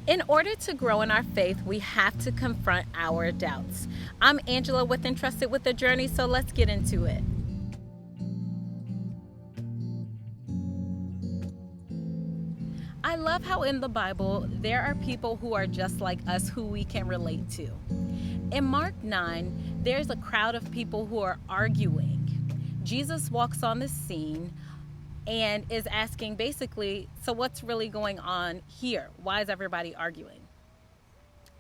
In order to grow in our faith, we have to confront our doubts. I'm Angela with Entrusted with the Journey, so let's get into it. I love how in the Bible there are people who are just like us who we can relate to. In Mark 9, there's a crowd of people who are arguing. Jesus walks on the scene and is asking basically, so what's really going on here? Why is everybody arguing?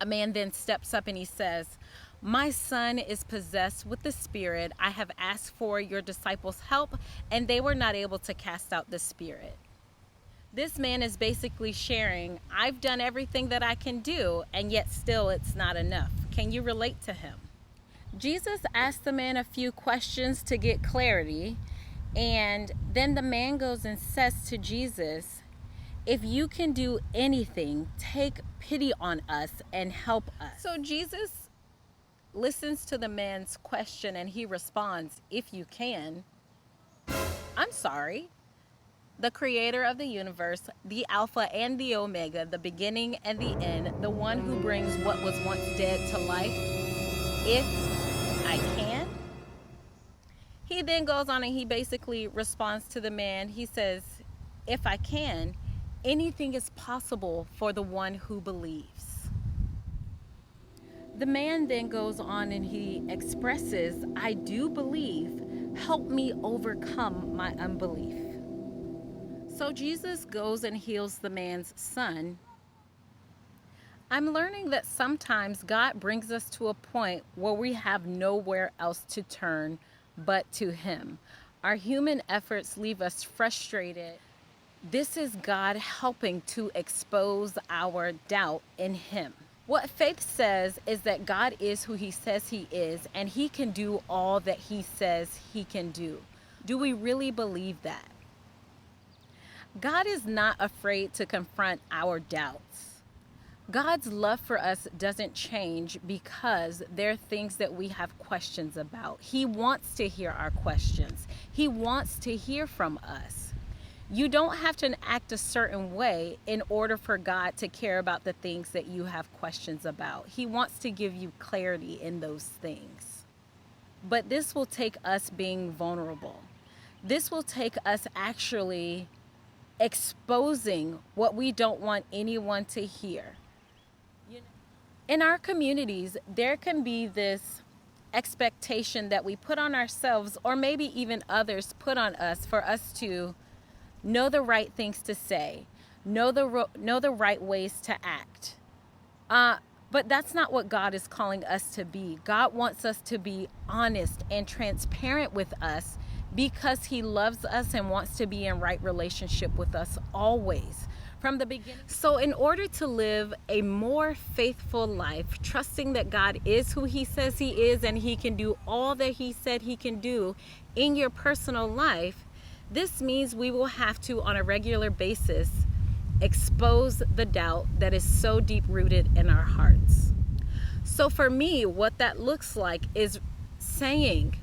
A man then steps up and he says, "My son is possessed with the spirit. I have asked for your disciples' help, and they were not able to cast out the spirit." This man is basically sharing, I've done everything that I can do, and yet still it's not enough. Can you relate to him? Jesus asked the man a few questions to get clarity, and then the man goes and says to Jesus, "If you can do anything, take pity on us and help us." So Jesus listens to the man's question and he responds, "If you can." I'm sorry. The creator of the universe, the Alpha and the Omega, the beginning and the end, the one who brings what was once dead to life. If I can. He then goes on and he basically responds to the man. He says, "If I can, anything is possible for the one who believes." The man then goes on and he expresses, "I do believe. Help me overcome my unbelief." So Jesus goes and heals the man's son. I'm learning that sometimes God brings us to a point where we have nowhere else to turn but to Him. Our human efforts leave us frustrated. This is God helping to expose our doubt in Him. What faith says is that God is who He says He is, and He can do all that He says He can do. Do we really believe that? God is not afraid to confront our doubts. God's love for us doesn't change because there are things that we have questions about. He wants to hear our questions. He wants to hear from us. You don't have to act a certain way in order for God to care about the things that you have questions about. He wants to give you clarity in those things. But this will take us being vulnerable. This will take us actually exposing what we don't want anyone to hear. In our communities, there can be this expectation that we put on ourselves, or maybe even others put on us, for us to know the right things to say, know the right ways to act. But that's not what God is calling us to be. God wants us to be honest and transparent with us because He loves us and wants to be in right relationship with us always from the beginning. So in order to live a more faithful life, trusting that God is who He says He is and He can do all that He said He can do in your personal life, this means we will have to, on a regular basis, expose the doubt that is so deep rooted in our hearts. So for me, what that looks like is saying,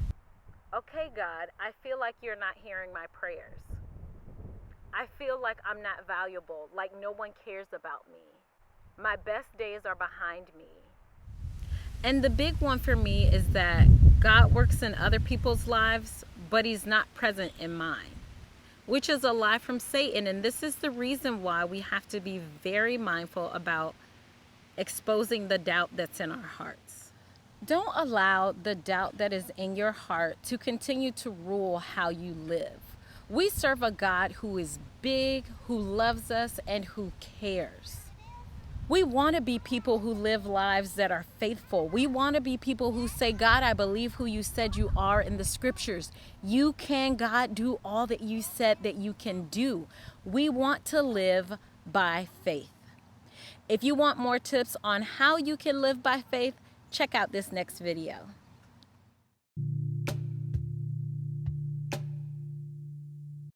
"Okay, God, I feel like you're not hearing my prayers. I feel like I'm not valuable, like no one cares about me. My best days are behind me." And the big one for me is that God works in other people's lives, but He's not present in mine, which is a lie from Satan. And this is the reason why we have to be very mindful about exposing the doubt that's in our hearts. Don't allow the doubt that is in your heart to continue to rule how you live. We serve a God who is big, who loves us, and who cares. We want to be people who live lives that are faithful. We want to be people who say, "God, I believe who you said you are in the scriptures. You can, God, do all that you said that you can do." We want to live by faith. If you want more tips on how you can live by faith, check out this next video.